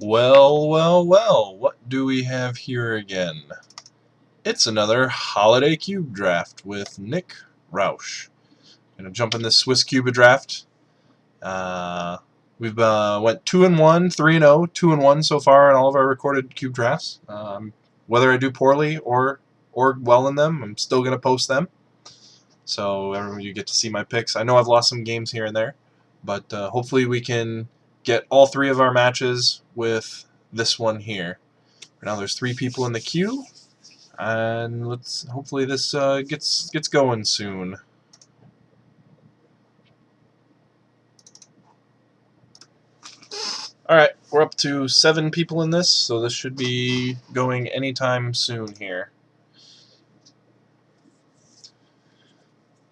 Well, well, well, what do we have here again? It's another Holiday Cube draft with Nick Roush. Gonna jump in this Swiss Cube draft. We've went 2-1, 3-0, 2-1 so far in all of our recorded cube drafts. Whether I do poorly or well in them, I'm still gonna post them. So everyone, you get to see my picks. I know I've lost some games here and there, but hopefully we can get all three of our matches with this one here. Right now there's 3 people in the queue, and let's hopefully this gets going soon. Alright, we're up to 7 people in this, so this should be going anytime soon here.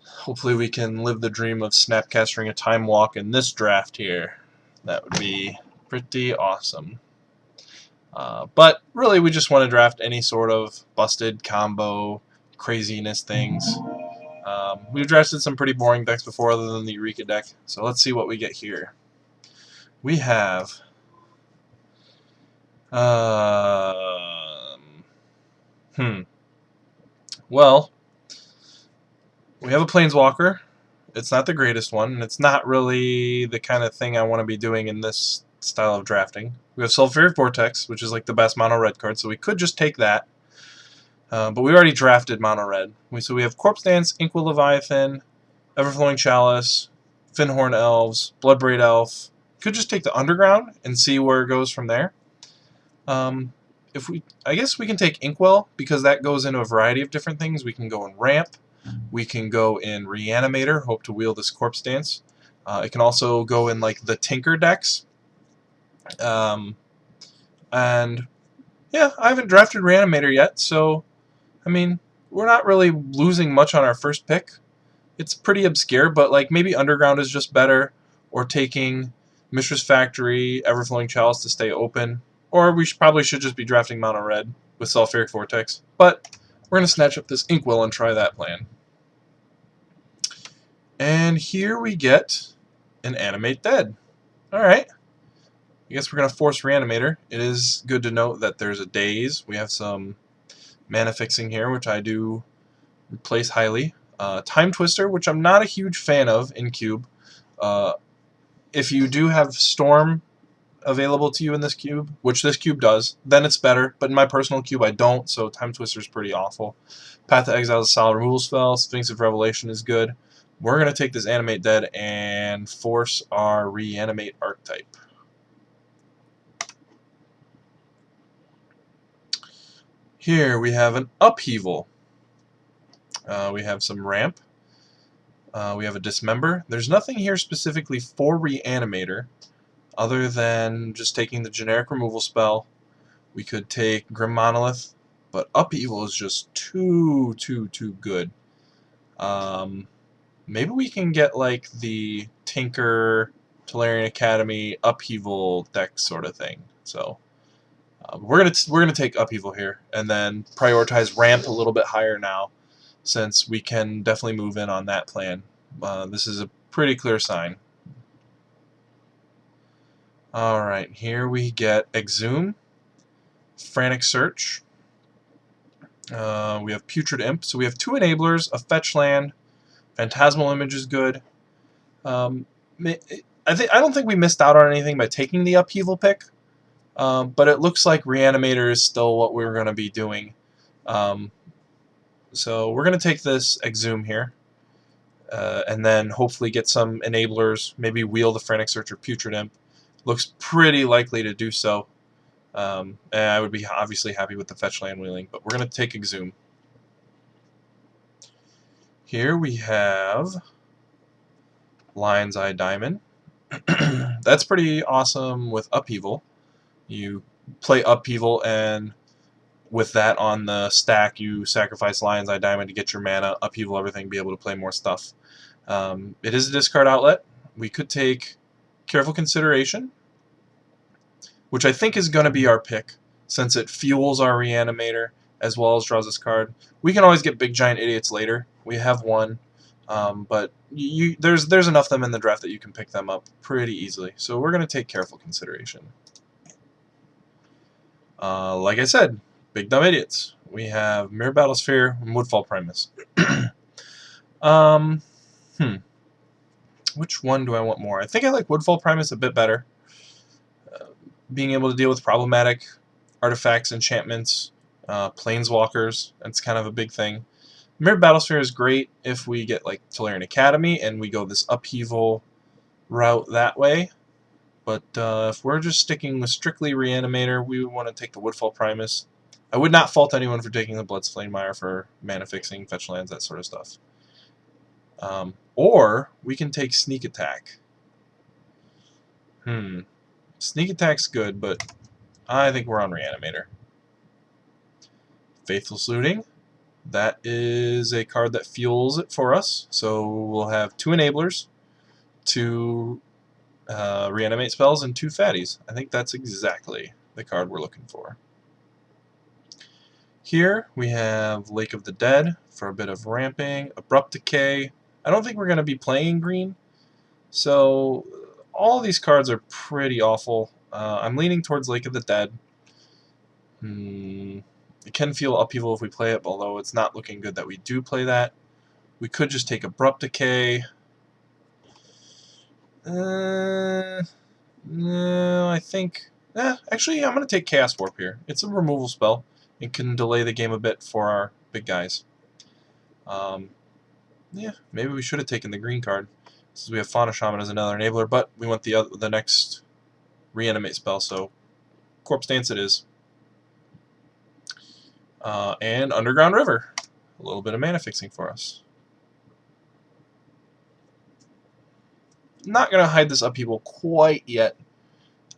Hopefully we can live the dream of snapcastering a time walk in this draft here. That would be pretty awesome. But really we just want to draft any sort of busted combo craziness things. We've drafted some pretty boring decks before other than the Eureka deck, so let's see what we get here. We have well, we have a Planeswalker. It's not the greatest one, and it's not really the kind of thing I want to be doing in this style of drafting. We have Sulfuric Vortex, which is like the best mono red card, so we could just take that. But we already drafted mono red. So we have Corpse Dance, Inkwell Leviathan, Everflowing Chalice, Finhorn Elves, Bloodbraid Elf. Could just take the Underground and see where it goes from there. I guess we can take Inkwell because that goes into a variety of different things. We can go in Ramp. We can go in Reanimator, hope to wield this Corpse Dance. It can also go in like the Tinker decks. And yeah, I haven't drafted Reanimator yet, so I mean, we're not really losing much on our first pick. It's pretty obscure, but like maybe Underground is just better, or taking Mishra's Factory, Everflowing Chalice to stay open, or we probably should just be drafting Mono Red with Sulfuric Vortex. But we're going to snatch up this Inkwell and try that plan. And here we get an Animate Dead. Alright. I guess we're going to force Reanimator. It is good to note that there's a Daze. We have some mana fixing here, which I do place highly. Time Twister, which I'm not a huge fan of in Cube. If you do have Storm available to you in this cube, which this cube does, then it's better. But in my personal cube, I don't, so Time Twister is pretty awful. Path to Exile is a solid removal spell. Sphinx of Revelation is good. We're going to take this Animate Dead and force our Reanimate archetype. Here we have an Upheaval. We have some Ramp. We have a Dismember. There's nothing here specifically for Reanimator other than just taking the generic removal spell. We could take Grim Monolith, but Upheaval is just too good. Maybe we can get like the Tinker, Tolarian Academy, Upheaval deck sort of thing. So we're gonna take Upheaval here, and then prioritize Ramp a little bit higher now, since we can definitely move in on that plan. This is a pretty clear sign. Alright, here we get Exhume, Frantic Search, we have Putrid Imp, so we have 2 enablers, a fetch land, Phantasmal Image is good. I don't think we missed out on anything by taking the Upheaval pick, but it looks like Reanimator is still what we're going to be doing. So we're going to take this Exhume here, and then hopefully get some enablers, maybe wheel the Frantic Search or Putrid Imp. Looks pretty likely to do so. And I would be obviously happy with the fetch land wheeling, but we're going to take Exhume. Here we have Lion's Eye Diamond. That's pretty awesome with Upheaval. You play Upheaval, and with that on the stack, you sacrifice Lion's Eye Diamond to get your mana, Upheaval everything, be able to play more stuff. It is a discard outlet. We could take Careful Consideration, which I think is going to be our pick, since it fuels our Reanimator as well as draws this card. We can always get Big Giant Idiots later. We have one, but there's enough of them in the draft that you can pick them up pretty easily. So we're going to take Careful Consideration. Like I said, big dumb idiots. We have Mirror Battlesphere and Woodfall Primus. um, hmm. Which one do I want more? I think I like Woodfall Primus a bit better. Being able to deal with problematic artifacts, enchantments, planeswalkers, that's kind of a big thing. Mirror Battlesphere is great if we get like Tolarian Academy and we go this upheaval route that way. But if we're just sticking with strictly Reanimator, we would want to take the Woodfall Primus. I would not fault anyone for taking the Bloodsplain Mire for mana fixing, fetch lands, that sort of stuff. Or we can take Sneak Attack. Sneak Attack's good, but I think we're on Reanimator. Faithless Looting. That is a card that fuels it for us. So we'll have 2 enablers, 2 reanimate spells, and 2 fatties. I think that's exactly the card we're looking for. Here we have Lake of the Dead for a bit of ramping, Abrupt Decay. I don't think we're going to be playing green, so all these cards are pretty awful. I'm leaning towards Lake of the Dead. It can feel upheaval if we play it, although it's not looking good that we do play that. We could just take Abrupt Decay. No, I think... actually, I'm going to take Chaos Warp here. It's a removal spell. It can delay the game a bit for our big guys. Yeah, maybe we should have taken the green card, since we have Fauna Shaman as another enabler, but we want the next reanimate spell, so Corpse Dance it is. And Underground River. A little bit of mana fixing for us. Not going to hide this upheaval quite yet.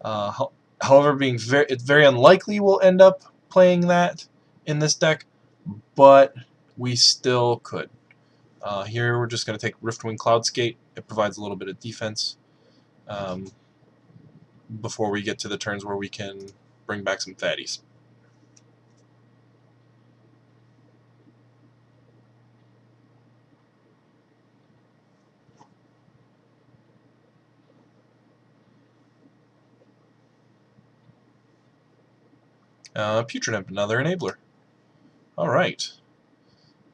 However, it's very unlikely we'll end up playing that in this deck, but we still could. Here we're just going to take Riftwing Cloudskate. It provides a little bit of defense before we get to the turns where we can bring back some fatties. Putrid Imp, another enabler. Alright.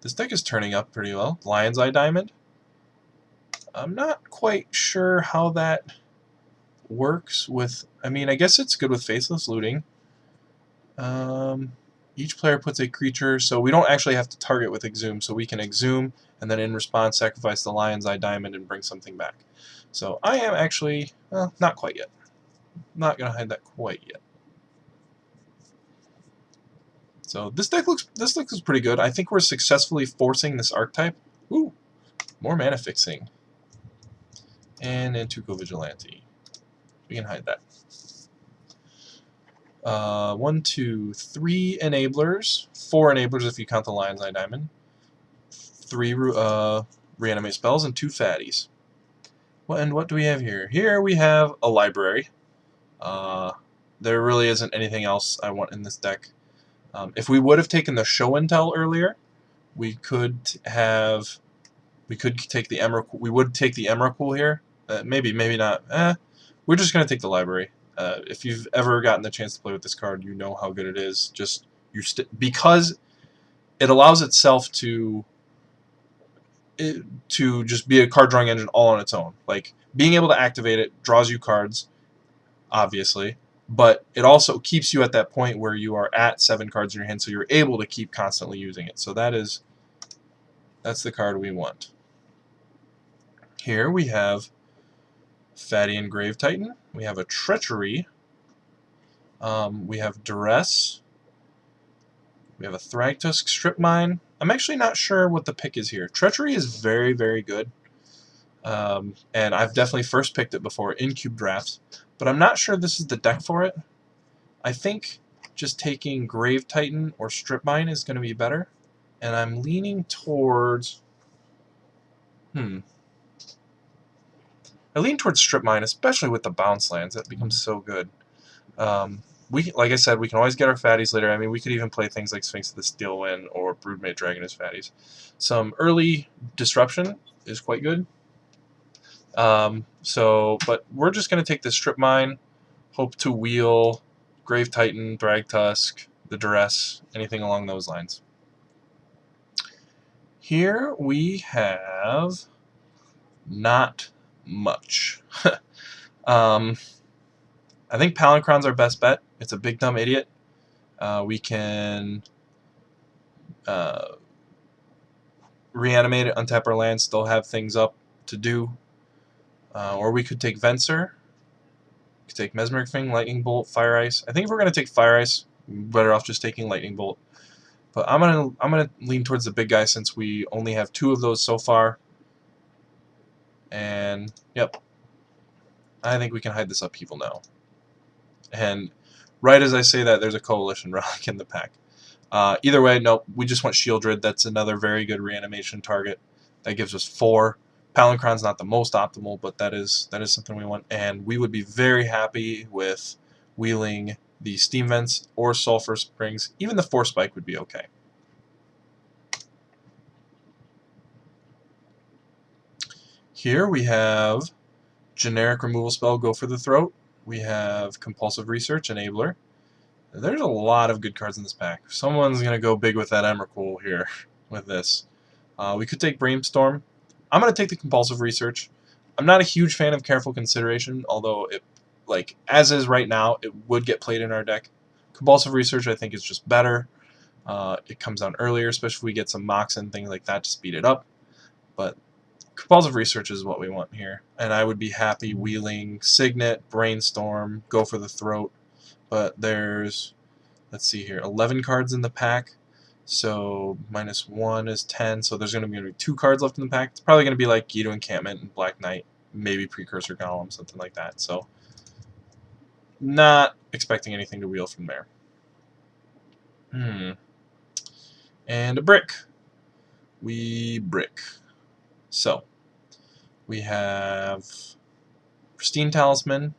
This deck is turning up pretty well. Lion's Eye Diamond. I'm not quite sure how that works with... I mean, I guess it's good with Faithless Looting. Each player puts a creature, so we don't actually have to target with Exhume, so we can Exhume, and then in response sacrifice the Lion's Eye Diamond and bring something back. So I am actually... well, not quite yet. Not going to hide that quite yet. So this deck looks pretty good. I think we're successfully forcing this archetype. Ooh, more mana fixing. And Antuco Vigilante. We can hide that. 1, 2, 3 enablers. 4 enablers if you count the Lion's Eye Diamond. 3 reanimate spells and 2 fatties. And what do we have here? Here we have a library. There really isn't anything else I want in this deck. If we would have taken the Show and Tell earlier, we could take the Emrakul. We would take the Emrakul here. Maybe not. We're just gonna take the library. If you've ever gotten the chance to play with this card, you know how good it is. Just because it allows itself to just be a card drawing engine all on its own. Like being able to activate it draws you cards, obviously. But it also keeps you at that point where you are at 7 cards in your hand, so you're able to keep constantly using it. So that's the card we want. Here we have Fadian Grave Titan. We have a Treachery. We have Duress. We have a Thragtusk Strip Mine. I'm actually not sure what the pick is here. Treachery is very, very good. And I've definitely first picked it before in cube drafts. But I'm not sure this is the deck for it. I think just taking Grave Titan or Strip Mine is going to be better. And I'm leaning towards... I lean towards Strip Mine, especially with the bounce lands. That becomes so good. Like I said, we can always get our fatties later. I mean, we could even play things like Sphinx of the Steel Wind or Broodmate Dragon as fatties. Some early disruption is quite good. But we're just going to take this Strip Mine, hope to wheel Grave Titan, Thragtusk, the Duress, anything along those lines. Here we have not much. I think Palinchron's our best bet. It's a big dumb idiot. We can reanimate it, untap our land, still have things up to do. Or we could take Venser. We could take Mesmeric Fang, Lightning Bolt, Fire Ice. I think if we're gonna take Fire Ice, we're better off just taking Lightning Bolt. But I'm gonna lean towards the big guy since we only have 2 of those so far. And yep, I think we can hide this upheaval now. And right as I say that, there's a Coalition Relic in the pack. Either way, nope, we just want Shieldred. That's another very good reanimation target. That gives us 4. Palinchron's not the most optimal, but that is something we want. And we would be very happy with wheeling the Steam Vents or Sulfur Springs. Even the Force Spike would be okay. Here we have generic removal spell, Go for the Throat. We have Compulsive Research, Enabler. There's a lot of good cards in this pack. Someone's going to go big with that Emrakul here with this. We could take Brainstorm. I'm going to take the Compulsive Research. I'm not a huge fan of Careful Consideration, although it, like, as is right now, it would get played in our deck. Compulsive Research I think is just better. It comes down earlier, especially if we get some Mox and things like that to speed it up. But Compulsive Research is what we want here. And I would be happy wheeling Signet, Brainstorm, Go for the Throat. But there's, let's see here, 11 cards in the pack. So -1 is 10, so there's going to be 2 cards left in the pack. It's probably going to be like Gito Encampment and Black Knight, maybe Precursor Golem, something like that. So not expecting anything to wheel from there. And a brick. We brick. So we have Pristine Talisman.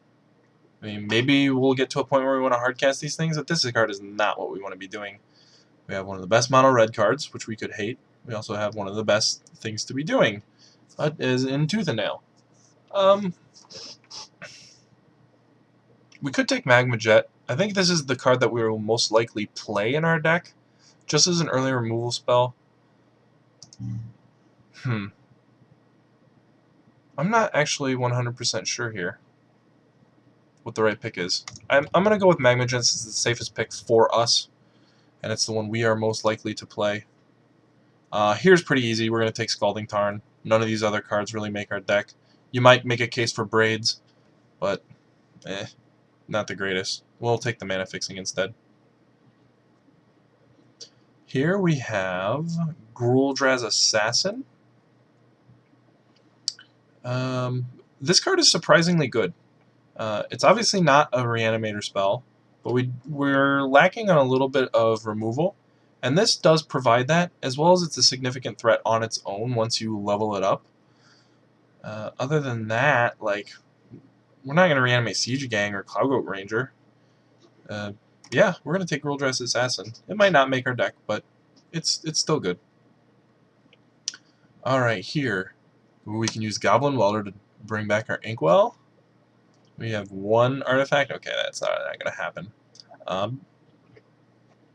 I mean, maybe we'll get to a point where we want to hardcast these things, but this card is not what we want to be doing. We have one of the best mono red cards, which we could hate. We also have one of the best things to be doing, is in Tooth and Nail. We could take Magma Jet. I think this is the card that we will most likely play in our deck, just as an early removal spell. I'm not actually 100% sure here what the right pick is. I'm going to go with Magma Jet since it's the safest pick for us, and it's the one we are most likely to play. Here's pretty easy. We're going to take Scalding Tarn. None of these other cards really make our deck. You might make a case for Braids, but not the greatest. We'll take the Mana Fixing instead. Here we have Gruuldraz Assassin. This card is surprisingly good. It's obviously not a Reanimator spell, but we're lacking on a little bit of removal, and this does provide that, as well as it's a significant threat on its own once you level it up. Other than that, like, we're not going to reanimate Siege Gang or Cloudgoat Ranger. Yeah, we're going to take Gruuldraz Assassin. It might not make our deck, but it's still good. Alright, here we can use Goblin Welder to bring back our Inkwell. We have 1 artifact. Okay, that's not going to happen.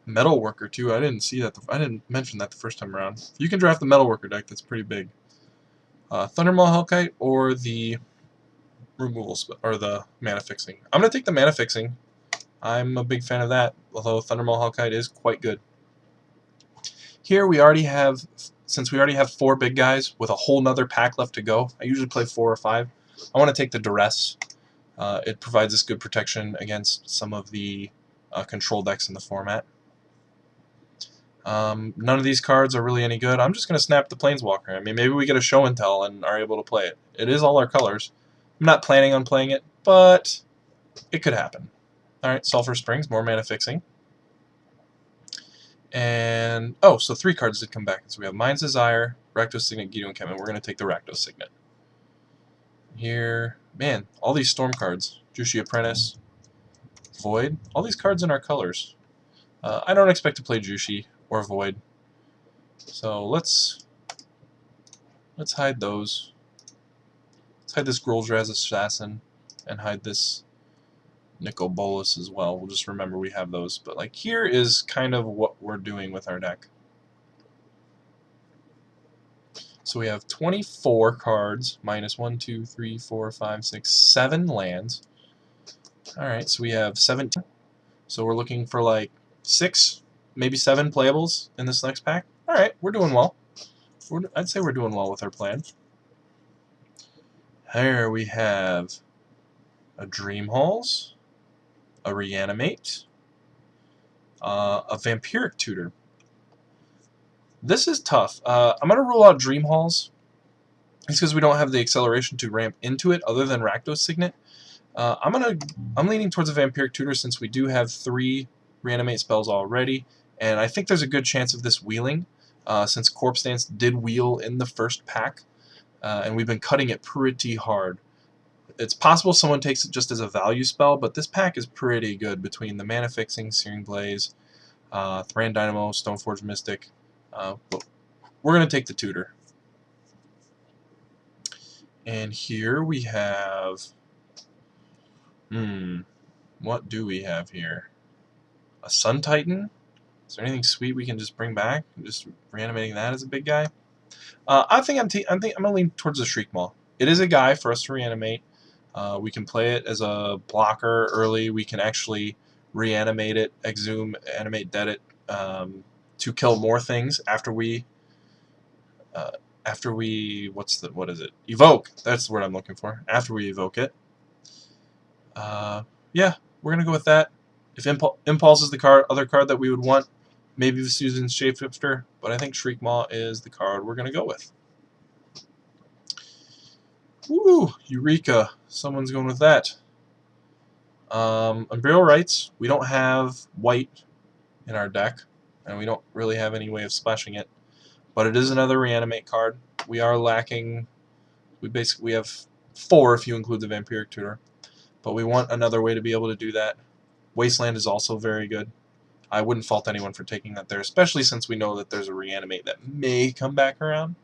Metal Worker too. I didn't see that. I didn't mention that the first time around. You can draft the Metal Worker deck. That's pretty big. Thundermaw Hellkite or the removal or the Mana Fixing. I'm gonna take the Mana Fixing. I'm a big fan of that. Although Thundermaw Hellkite is quite good. Here we already have, since we already have 4 big guys with a whole nother pack left to go. I usually play 4 or 5. I want to take the Duress. It provides us good protection against some of the control decks in the format. None of these cards are really any good. I'm just going to snap the Planeswalker. I mean, maybe we get a show and tell and are able to play it. It is all our colors. I'm not planning on playing it, but it could happen. Alright, Sulfur Springs, more Mana Fixing. And, oh, so 3 cards did come back. So we have Mind's Desire, Rakdos Signet, Gito Encampment. We're going to take the Rakdos Signet. Here, man, all these Storm cards. Jushi Apprentice, Void. All these cards in our colors. I don't expect to play Jushi or Void. So let's hide those. Let's hide this Gruuldraz Assassin and hide this Nicol Bolas as well. We'll just remember we have those. But like here is kind of what we're doing with our deck. So we have 24 cards, minus 1, 2, 3, 4, 5, 6, 7 lands. Alright, so we have 17. So we're looking for like 6, maybe 7 playables in this next pack. Alright, we're doing well. I'd say we're doing well with our plan. Here we have a Dream Halls, a Reanimate, a Vampiric Tutor. This is tough. I'm going to rule out Dream Halls. It's because we don't have the acceleration to ramp into it other than Rakdos Signet. I'm leaning towards a Vampiric Tutor since we do have 3 Reanimate spells already, and I think there's a good chance of this wheeling, since Corpse Dance did wheel in the first pack, and we've been cutting it pretty hard. It's possible someone takes it just as a value spell, but this pack is pretty good between the Mana Fixing, Searing Blaze, Thran Dynamo, Stoneforge Mystic. But we're going to take the Tutor. And here we have... what do we have here? A Sun Titan? Is there anything sweet we can just bring back? Just reanimating that as a big guy? I think I'm gonna lean towards the Shriek Maw. It is a guy for us to reanimate. We can play it as a blocker early. We can actually reanimate it, exhume, animate, dead it to kill more things after we what is it? Evoke. That's the word I'm looking for. After we evoke it. Yeah, we're gonna go with that. If Impulse is the other card that we would want, maybe the Susan's Shapeshifter, but I think Shriek Maw is the card we're gonna go with. Woo! Eureka! Someone's going with that. Unburial Rites. We don't have white in our deck, and we don't really have any way of splashing it. But it is another reanimate card. We are lacking. We have 4 if you include the Vampiric Tutor. But we want another way to be able to do that. Wasteland is also very good. I wouldn't fault anyone for taking that there, especially since we know that there's a reanimate that may come back around.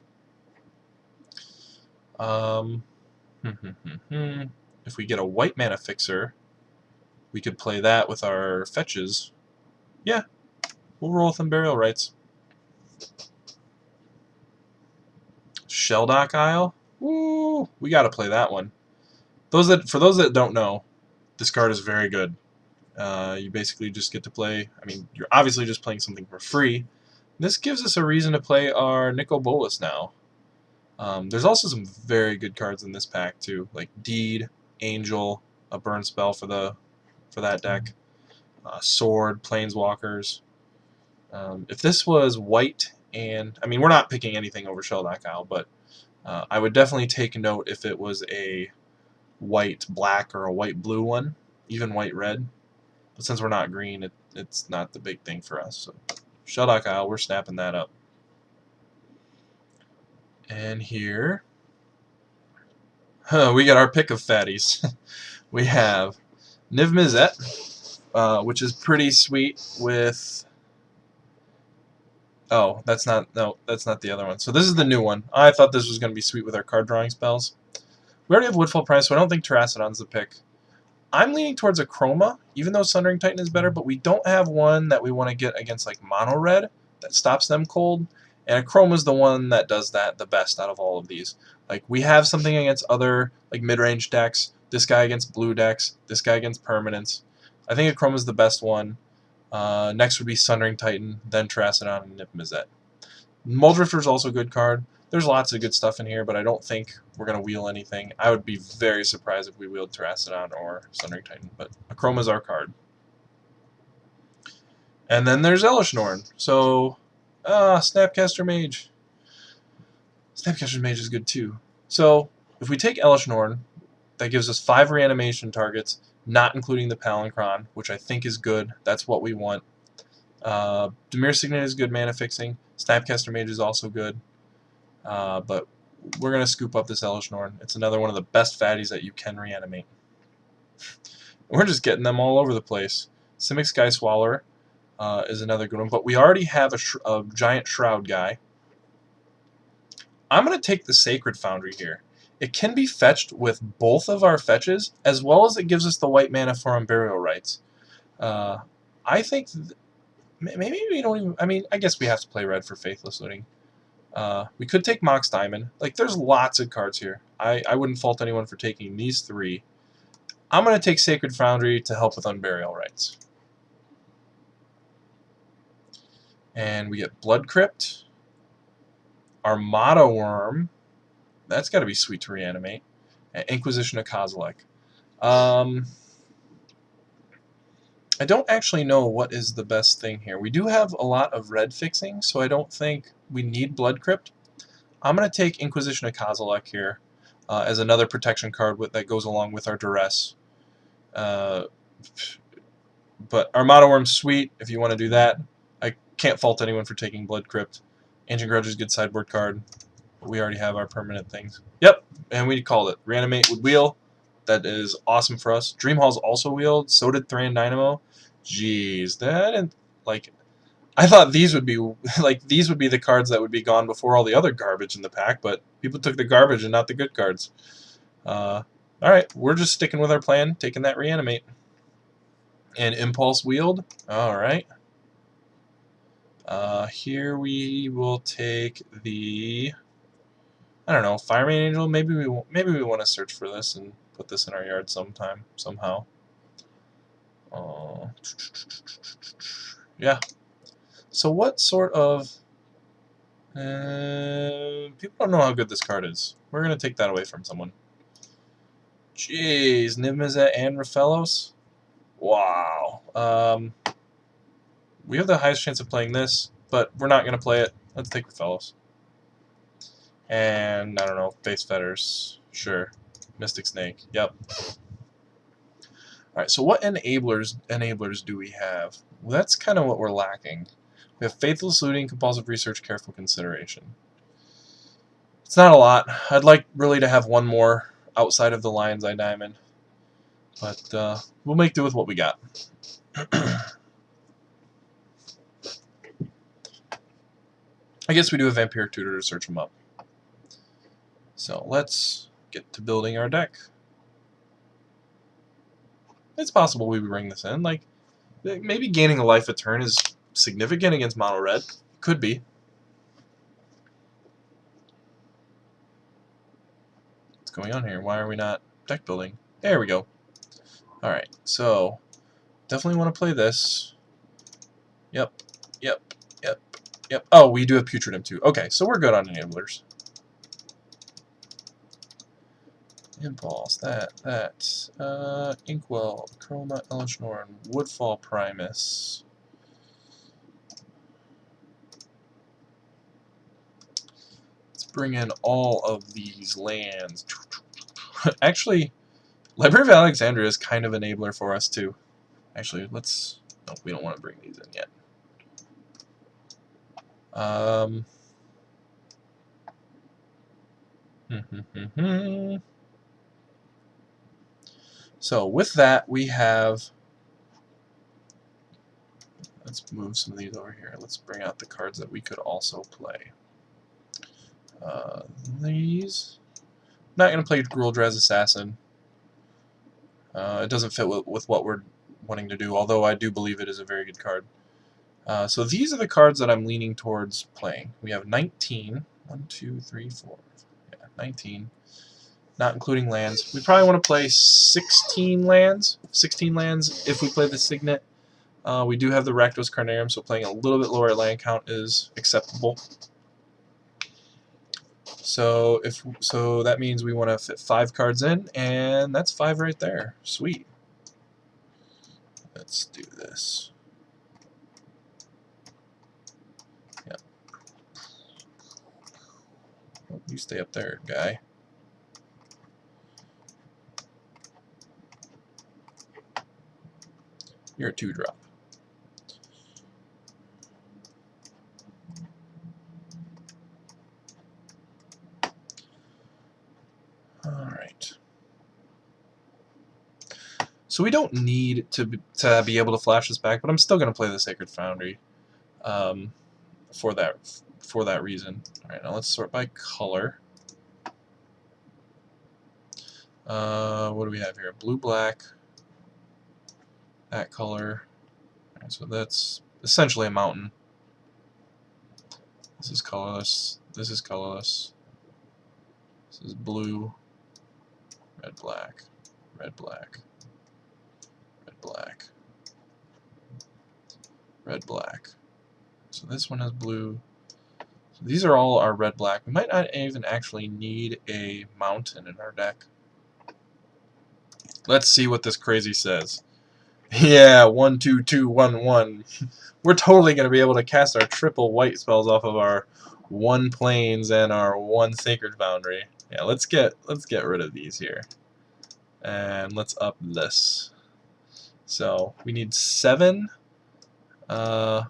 If we get a white Mana Fixer, we could play that with our fetches. Yeah, we'll roll with Unburial Rites. Shelldock Isle? Woo! We gotta play that one. For those that don't know, this card is very good. You basically just get to play, I mean, you're obviously just playing something for free. This gives us a reason to play our Nicol Bolas now. There's also some very good cards in this pack too, like Deed, Angel, a burn spell for that deck, Sword, Planeswalkers. If this was white, and I mean we're not picking anything over Shelldock Isle, but I would definitely take note if it was a white black or a white blue one, even white red. But since we're not green, it's not the big thing for us. So Shelldock Isle, we're snapping that up. And here, we got our pick of fatties. We have Niv Mizzet, which is pretty sweet with... Oh, that's not the other one. So this is the new one. I thought this was going to be sweet with our card drawing spells. We already have Woodfall Price, so I don't think Terracodon's the pick. I'm leaning towards a Chroma, even though Sundering Titan is better, but we don't have one that we want to get against like Mono Red that stops them cold. And a Chroma is the one that does that the best out of all of these. Like, we have something against other like mid-range decks, this guy against blue decks, this guy against permanents. I think a Chroma is the best one. Next would be Sundering Titan, then Terracodon and Niv Mizzet. Muldrifter is also a good card. There's lots of good stuff in here, but I don't think we're going to wheel anything. I would be very surprised if we wheeled Terracodon or Sundering Titan, but a Chroma is our card. And then there's Elesh Norn. So, Snapcaster Mage. Snapcaster Mage is good too. So, if we take Elesh Norn, that gives us 5 reanimation targets, not including the Palinchron, which I think is good. That's what we want. Dimir Signet is good mana fixing. Snapcaster Mage is also good. But we're going to scoop up this Elesh Norn. It's another one of the best fatties that you can reanimate. We're just getting them all over the place. Simic Sky Swallower is another good one. But we already have a giant Shroud guy. I'm going to take the Sacred Foundry here. It can be fetched with both of our fetches, as well as it gives us the white mana for Unburial Rites. I think maybe we don't even... I mean, I guess we have to play red for Faithless Looting. We could take Mox Diamond. Like, there's lots of cards here. I wouldn't fault anyone for taking these three. I'm going to take Sacred Foundry to help with Unburial Rites. And we get Blood Crypt, Armada Worm. That's got to be sweet to reanimate. And Inquisition of Kozilek. I don't actually know what is the best thing here. We do have a lot of red fixing, so I don't think we need Blood Crypt. I'm going to take Inquisition of Kozilek here as another protection card that goes along with our Duress. But Armada Worm's sweet if you want to do that. I can't fault anyone for taking Blood Crypt. Ancient Grudge is a good sideboard card. But we already have our permanent things. Yep, and we called it. Reanimate with Wheel. That is awesome for us. Dream Hall's also wheeled. So did Thran Dynamo. Jeez, I thought these would be these would be the cards that would be gone before all the other garbage in the pack, but people took the garbage and not the good cards. All right, we're just sticking with our plan, taking that Reanimate. And Impulse wheeled. All right. Here we will take the, I don't know, Fireman Angel. Maybe we want to search for this and put this in our yard somehow. Yeah. So what sort of... people don't know how good this card is. We're going to take that away from someone. Jeez, Niv-Mizzet and Raphaelos? Wow. We have the highest chance of playing this, but we're not going to play it. Let's take Raphaelos. And, I don't know, Face Fetters. Sure. Mystic Snake. Yep. Alright, so what enablers do we have? Well, that's kind of what we're lacking. We have Faithless Looting, Compulsive Research, Careful Consideration. It's not a lot. I'd like really to have one more outside of the Lion's Eye Diamond. But we'll make do with what we got. I guess we do a Vampiric Tutor to search them up. So let's get to building our deck. It's possible we bring this in. Like, maybe gaining a life a turn is significant against mono red. Could be. What's going on here? Why are we not deck building? There we go. Alright, so definitely want to play this. Yep. Oh, we do have Putrid too. Okay, so we're good on enablers. Impulse, Inkwell, Chroma, Elishnorn, Woodfall Primus. Let's bring in all of these lands. Actually, Library of Alexandria is kind of an enabler for us too. Actually, let's... No, we don't want to bring these in yet. So with that, we have... Let's move some of these over here. Let's bring out the cards that we could also play. These... I'm not going to play Gruul-Draz Assassin. It doesn't fit with what we're wanting to do, although I do believe it is a very good card. So these are the cards that I'm leaning towards playing. We have 19. 1, 2, 3, 4. Yeah, 19. Not including lands. We probably want to play 16 lands. 16 lands if we play the Signet. We do have the Rakdos Carnarium, so playing a little bit lower land count is acceptable. So that means we want to fit 5 cards in, and that's 5 right there. Sweet. Let's do this. Yep. Oh, you stay up there, guy. You're a 2-drop. Alright. So we don't need to be able to flash this back, but I'm still going to play the Sacred Foundry for that reason. Alright, now let's sort by color. What do we have here? Blue, black, that color. Alright, so that's essentially a mountain. This is colorless. This is colorless. This is blue, red, black, red, black, red, black, red, black. So this one has blue. So these are all our red, black. We might not even actually need a mountain in our deck. Let's see what this crazy says. Yeah, 1, 2, 2, 1, 1. We're totally going to be able to cast our triple white spells off of our 1 plains and our 1 sacred foundry. Yeah, let's get rid of these here. And let's up this. So we need 7. 4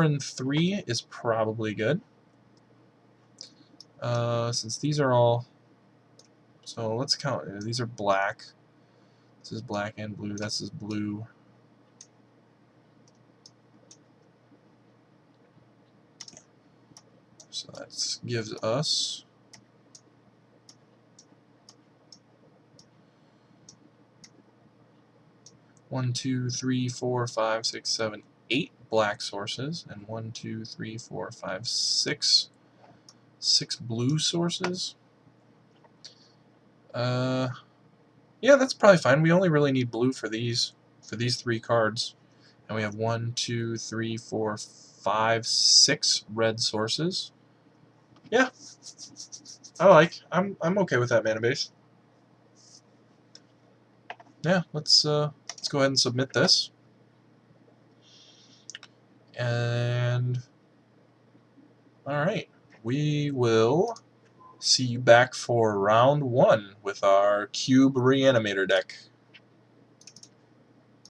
and 3 is probably good. Since these are all, so let's count. These are black. This is black and blue. This is blue. So that gives us 1, 2, 3, 4, 5, 6, 7, 8 black sources, and 1, 2, 3, 4, 5, 6 blue sources. Yeah, that's probably fine. We only really need blue for these 3 cards, and we have 1, 2, 3, 4, 5, 6 red sources. Yeah, I'm okay with that mana base. Yeah, let's go ahead and submit this. And alright, we will see you back for round 1 with our Cube Reanimator deck.